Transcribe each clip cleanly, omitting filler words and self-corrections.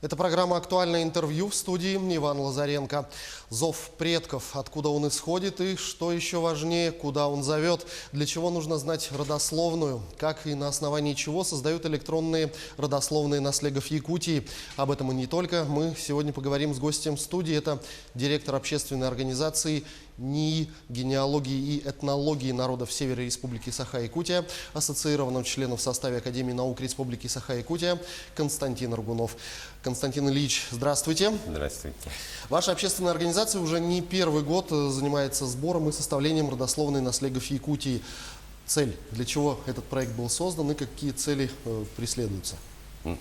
Это программа «Актуальное интервью», в студии Иван Лазаренко. Зов предков, откуда он исходит и, что еще важнее, куда он зовет. Для чего нужно знать родословную, как и на основании чего создают электронные родословные наследов Якутии. Об этом и не только. Мы сегодня поговорим с гостем студии. Это директор общественной организации НИИ генеалогии и этнологии народов Севера Республики Саха-Якутия, ассоциированным членом в составе Академии наук Республики Саха-Якутия Константин Аргунов. Константин Ильич, здравствуйте. Здравствуйте. Ваша общественная организация уже не первый год занимается сбором и составлением родословной наследов Якутии. Цель, для чего этот проект был создан и какие цели преследуются?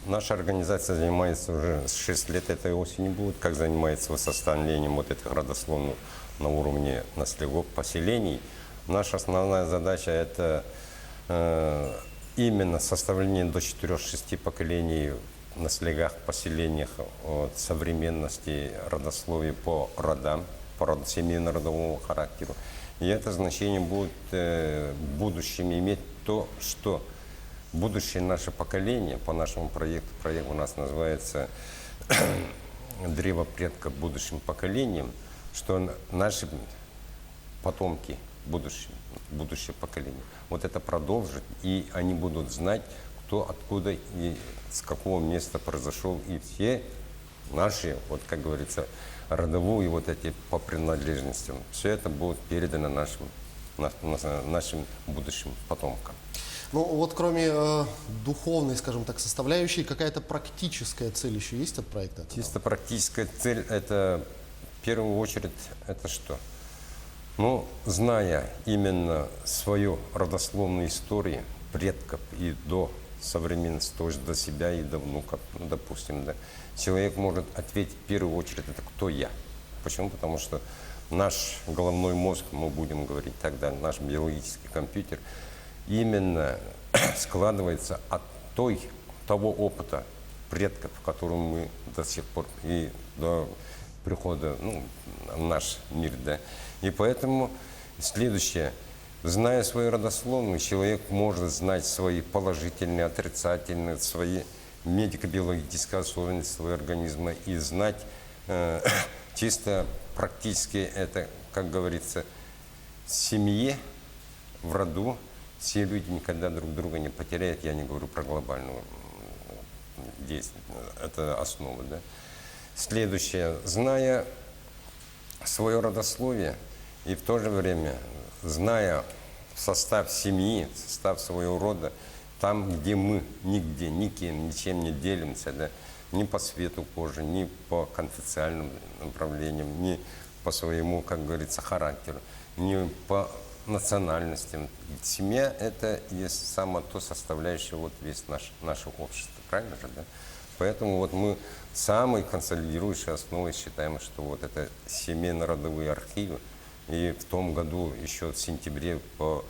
Наша организация занимается уже 6 лет, этой осенью будет, как занимается составлением вот этих родословных на уровне наследов поселений. Наша основная задача – это именно составление до 4-6 поколений в наследах, поселениях от современности родословия по родам, по семейно-родовому характеру. И это значение будет в будущем иметь то, что будущее наше поколение, по нашему проекту, проект у нас называется «Древо предков будущим поколениям», что наши потомки, будущее поколение, вот это продолжит, и они будут знать, кто, откуда и с какого места произошел, и все наши, вот как говорится, родовые вот эти по принадлежностям, все это будет передано нашим будущим потомкам. Ну вот кроме духовной, скажем так, составляющей, какая-то практическая цель еще есть от проекта? Чисто практическая цель – это в первую очередь это что? Ну, зная именно свою родословную историю предков и до современности, то есть до себя и до внуков, ну, допустим, да, человек может ответить в первую очередь, это кто я. Почему? Потому что наш головной мозг, мы будем говорить тогда, наш биологический компьютер, именно складывается от того опыта предков, которым мы до сих пор и до прихода в наш мир. Да. И поэтому следующее. Зная свою родословную, человек может знать свои положительные, отрицательные, свои медико-биологические особенности своего организма и знать чисто практически это, как говорится, в семье, в роду, все люди никогда друг друга не потеряют. Я не говорю про глобальную действие, это основа. Да? Следующее. Зная свое родословие и в то же время зная состав семьи, состав своего рода, там, где мы нигде, никем, ничем не делимся, да, ни по цвету кожи, ни по конфессиональным направлениям, ни по своему, как говорится, характеру, ни по национальностям. Семья – это есть самое то составляющее вот весь наше общество, правильно же, да? Поэтому вот мы самой консолидирующей основой считаем, что вот это семейно-родовые архивы. И в том году, еще в сентябре, по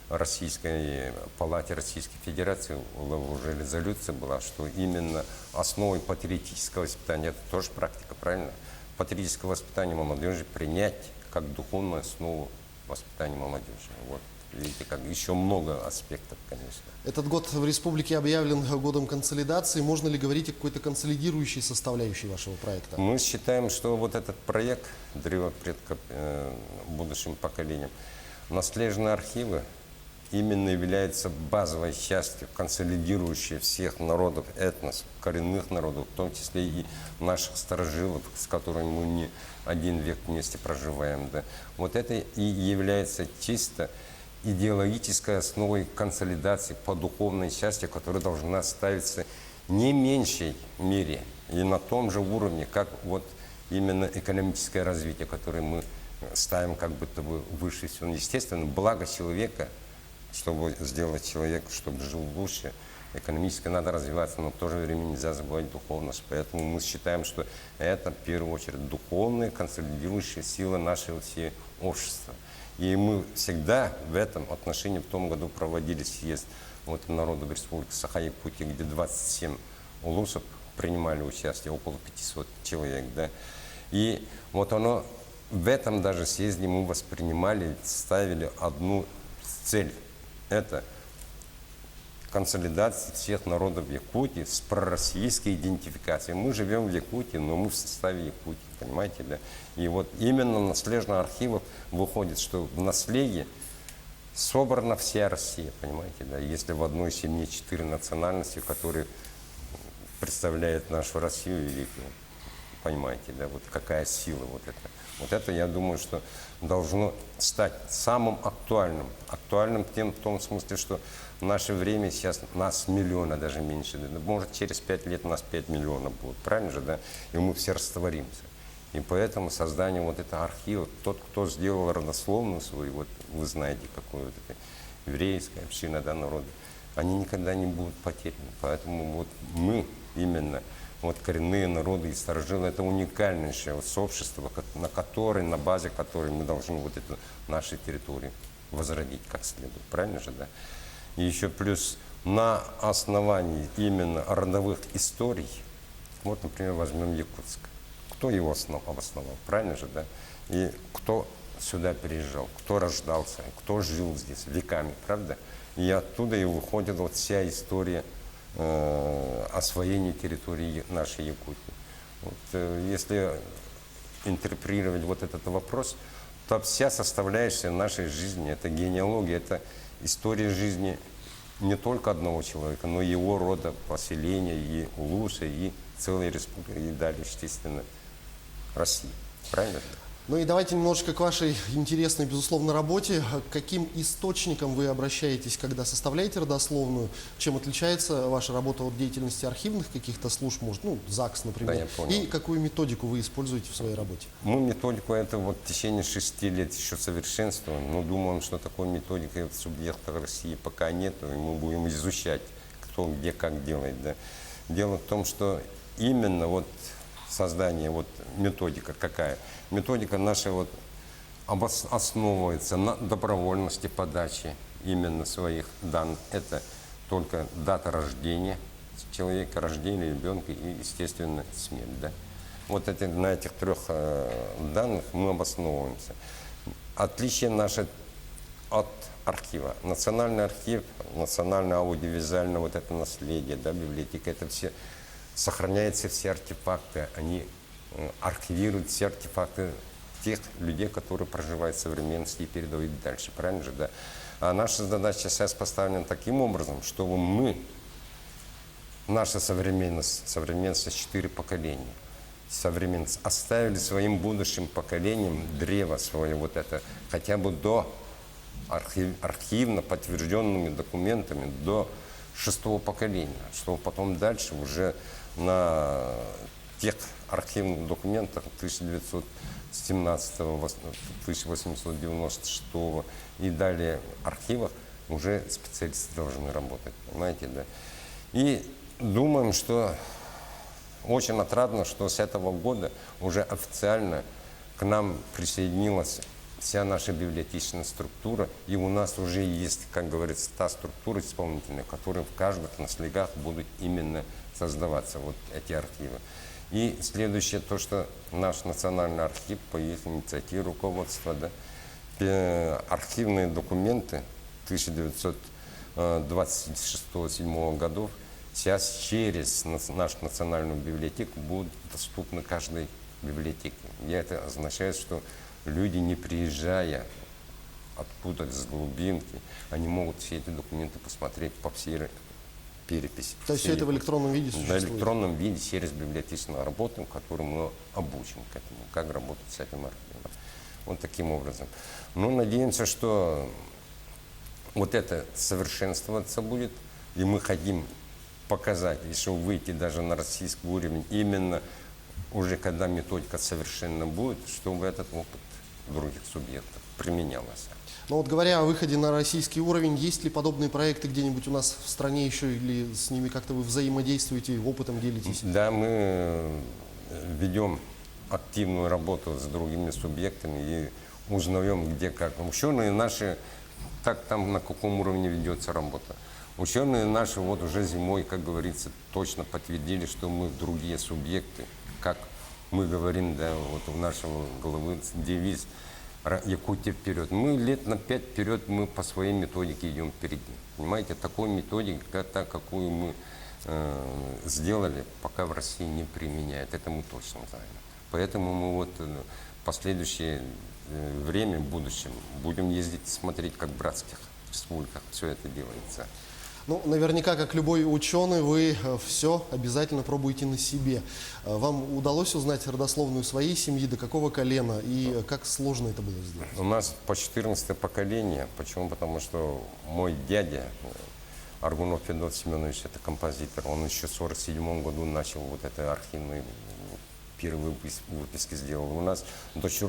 Российской палате Российской Федерации уже резолюция была, что именно основой патриотического воспитания, это тоже практика, правильно? Патриотическое воспитание молодежи принять как духовную основу воспитания молодежи. Вот. Видите, как еще много аспектов, конечно. Этот год в республике объявлен годом консолидации. Можно ли говорить о какой-то консолидирующей составляющей вашего проекта? Мы считаем, что вот этот проект «Древо предков будущим поколениям», наследные архивы именно являются базовой частью, консолидирующей всех народов, этнос, коренных народов, в том числе и наших старожилов, с которыми мы не один век вместе проживаем. Да. Вот это и является чисто идеологической основой консолидации по духовной части, которая должна ставиться не меньшей мере и на том же уровне, как вот именно экономическое развитие, которое мы ставим как будто бы выше всего. Естественно, благо человека, чтобы сделать человека, чтобы жил лучше, экономически надо развиваться, но в то же время нельзя забывать духовность. Поэтому мы считаем, что это в первую очередь духовная консолидирующая сила нашего всего общества. И мы всегда в этом отношении в том году проводили съезд вот, народов Республики Саха-Якутия, где 27 улусов принимали участие, около 500 человек. Да? И вот оно, в этом даже съезде мы воспринимали, ставили одну цель. Это консолидации всех народов Якутии с пророссийской идентификацией. Мы живем в Якутии, но мы в составе Якутии, понимаете, да? И вот именно в наследных архивах выходит, что в наследии собрана вся Россия, понимаете, да? Если в одной семье 4 национальности, которые представляют нашу Россию великую, понимаете, да, вот какая сила вот это. Вот это, я думаю, что должно стать самым актуальным. Актуальным в том смысле, что в наше время сейчас нас миллиона, даже меньше. Да, может, через 5 лет нас 5 миллионов будет, правильно же, да? И мы все растворимся. И поэтому создание вот этого архива, тот, кто сделал родословную свою, вот вы знаете, какую вот это еврейская община, да, народа, они никогда не будут потеряны. Поэтому вот мы именно, вот коренные народы и старожилы, это уникальнейшее вот сообщество, на базе которой мы должны вот эту нашу территорию возродить как следует. Правильно же, да? И еще плюс на основании именно родовых историй, вот, например, возьмем Якутск. Кто его обосновал? Правильно же, да? И кто сюда переезжал, кто рождался, кто жил здесь веками, правда? И оттуда и выходит вот вся история освоения территории нашей Якутии. Вот, если интерпретировать вот этот вопрос, то вся составляющая нашей жизни, это генеалогия, это история жизни не только одного человека, но и его рода, поселения, и Улуса, и целой республики, и далее, естественно, России. Правильно? Ну и давайте немножечко к вашей интересной, безусловно, работе. К каким источникам вы обращаетесь, когда составляете родословную? Чем отличается ваша работа от деятельности архивных каких-то служб, может, ну, ЗАГС, например? Да, я понял. И какую методику вы используете в своей работе? Мы методику это вот в течение 6 лет еще совершенствуем, но думаем, что такой методики в субъектах России пока нет, и мы будем изучать, кто где как делает. Да. Дело в том, что именно вот создание, вот методика какая? Методика наша вот основывается на добровольности подачи именно своих данных. Это только дата рождения человека, рождения ребенка и, естественно, смерть. Да? Вот на этих 3 данных мы обосновываемся. Отличие наше от архива. Национальный архив, национальное аудиовизуальное вот это наследие, да, библиотека, это все, сохраняются все артефакты, они архивируют все артефакты тех людей, которые проживают в современности и передают дальше, правильно же, да? А наша задача сейчас поставлена таким образом, чтобы мы, наша современность 4 поколения, современность, оставили своим будущим поколениям древо свое вот это, хотя бы до архивно подтвержденными документами до 6-го поколения, чтобы потом дальше уже на тех архивных документах 1917, 1896 и далее архивах уже специалисты должны работать, понимаете, да? И думаем, что очень отрадно, что с этого года уже официально к нам присоединилась вся наша библиотечная структура, и у нас уже есть, как говорится, та структура исполнительная, которая в каждых наследях будут именно создаваться, вот эти архивы. И следующее, то, что наш национальный архив по их инициативе руководства, да, архивные документы 1926-1927 годов сейчас через нашу национальную библиотеку будут доступны каждой библиотеке. И это означает, что люди, не приезжая откуда-то с глубинки, они могут все эти документы посмотреть по всей переписи. То есть все это в электронном виде существует? В электронном виде через библиотечную работу, которую мы обучим к этому, как работать с этим архивом. Вот таким образом. Ну, надеемся, что вот это совершенствоваться будет, и мы хотим показать, если выйти даже на российский уровень, именно уже когда методика совершенно будет, чтобы этот опыт других субъектов применялся. Но вот говоря о выходе на российский уровень, есть ли подобные проекты где-нибудь у нас в стране еще, или с ними как-то вы взаимодействуете, опытом делитесь? Да, мы ведем активную работу с другими субъектами и узнаем, где как. Ученые наши, как там, на каком уровне ведется работа. Ученые наши вот уже зимой, как говорится, точно подтвердили, что мы другие субъекты, как мы говорим, да, вот у нашего главы девиз Якутия вперед. Мы лет на 5 вперед, мы по своей методике идем впереди. Понимаете, такой методики, какую мы сделали, пока в России не применяют. Это мы точно знаем. Поэтому мы вот в последующее время, в будущем, будем ездить смотреть, как в братских республиках все это делается. Ну, наверняка, как любой ученый, вы все обязательно пробуете на себе. Вам удалось узнать родословную своей семьи, до какого колена, и как сложно это было сделать? У нас по 14 поколение. Почему? Потому что мой дядя, Аргунов Федот Семенович, это композитор, он еще в 1947 году начал вот это архивные первые выписки сделал. У нас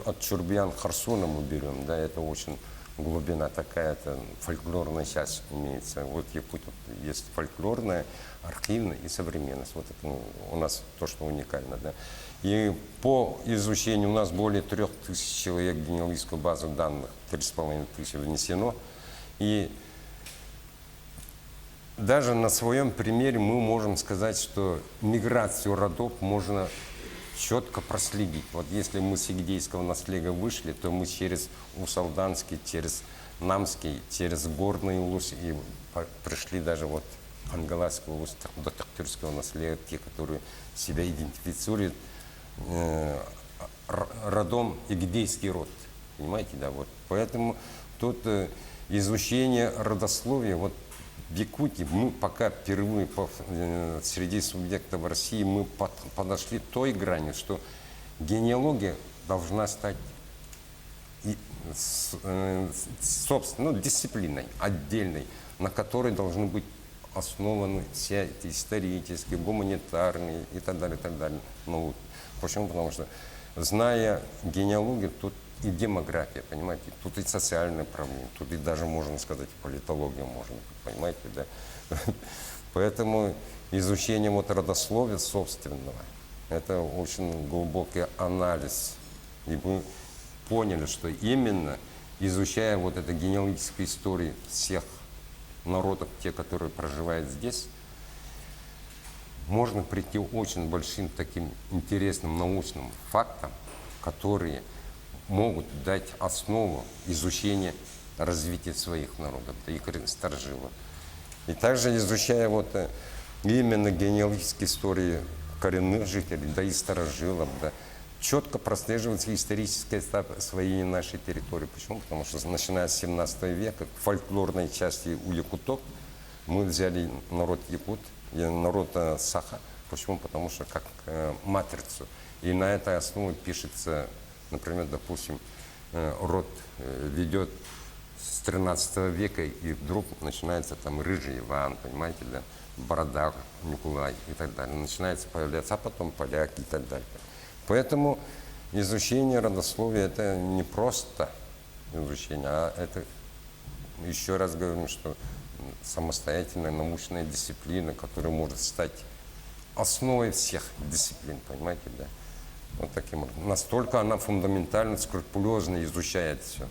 от Чурбиян Харсуна мы берем, да, это очень глубина такая, это фольклорная часть имеется. Вот Якутия есть фольклорная, архивная и современность. Вот это у нас то, что уникально, да. И по изучению у нас более 3000 человек в генеалогическую базу данных, 3500 внесено. И даже на своем примере мы можем сказать, что миграцию родов можно четко проследить. Вот если мы с Игдейского наследия вышли, то мы через Усалданский, через Намский, через Горный Улус и пришли даже вот в Ангаласский Улус, до Тактырского наследия, те, которые себя идентифицируют родом Игдейский род. Понимаете, да, вот. Поэтому тут изучение родословия, вот в Якутии мы пока впервые среди субъектов России мы подошли к той грани, что генеалогия должна стать собственно, дисциплиной отдельной, на которой должны быть основаны все эти исторические, гуманитарные и так далее, науки. Почему? Потому что, зная генеалогию, тут и демография, понимаете, тут и социальные проблемы, тут и даже, можно сказать, политология можно быть, понимаете, да. Поэтому изучение вот родословия собственного, это очень глубокий анализ. И мы поняли, что именно изучая вот эту генеалогическую историю всех народов, те, которые проживают здесь, можно прийти к очень большим таким интересным научным фактам, которые могут дать основу изучения развития своих народов, да, их старожилов. И также изучая вот именно генеалогические истории коренных жителей, да и старожилов, да, четко прослеживается исторический этап освоения нашей территории. Почему? Потому что начиная с 17 века в фольклорной части у якутов мы взяли народ якут и народ саха. Почему? Потому что как матрицу. И на этой основе пишется, например, допустим, род ведет с 13 века, и вдруг начинается там Рыжий Иван, понимаете, да, Борода Николай и так далее. Начинается появляться, а потом поляки и так далее. Поэтому изучение родословия – это не просто изучение, а это, еще раз говорю, что самостоятельная научная дисциплина, которая может стать основой всех дисциплин, понимаете, да. Вот таким образом. Настолько она фундаментально, скрупулезно изучает все.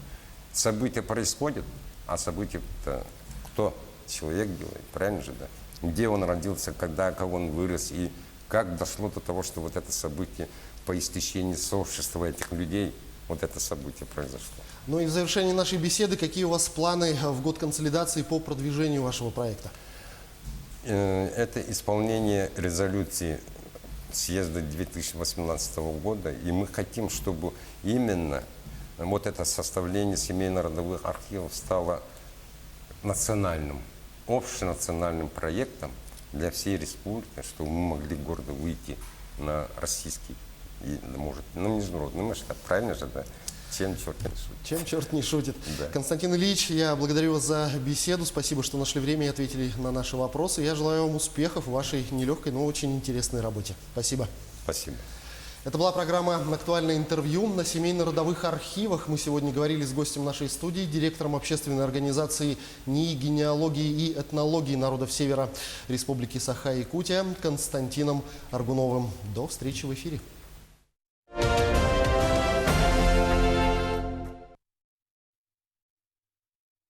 События происходят, а события-то кто? Человек делает, правильно же, да? Где он родился, когда, как он вырос, и как дошло до того, что вот это событие по истечении сообщества этих людей, вот это событие произошло. Ну и в завершении нашей беседы, какие у вас планы в год консолидации по продвижению вашего проекта? Это исполнение резолюции съезда 2018 года, и мы хотим, чтобы именно вот это составление семейно-родовых архивов стало национальным, общенациональным проектом для всей республики, чтобы мы могли гордо выйти на российский и, может, на международный масштаб. Правильно же, да? Чем черт не шутит. Чем черт не шутит. Да. Константин Ильич, я благодарю вас за беседу. Спасибо, что нашли время и ответили на наши вопросы. Я желаю вам успехов в вашей нелегкой, но очень интересной работе. Спасибо. Спасибо. Это была программа «Актуальное интервью». На семейно-родовых архивах мы сегодня говорили с гостем нашей студии, директором общественной организации НИИ генеалогии и этнологии народов Севера Республики Саха-Якутия Константином Аргуновым. До встречи в эфире.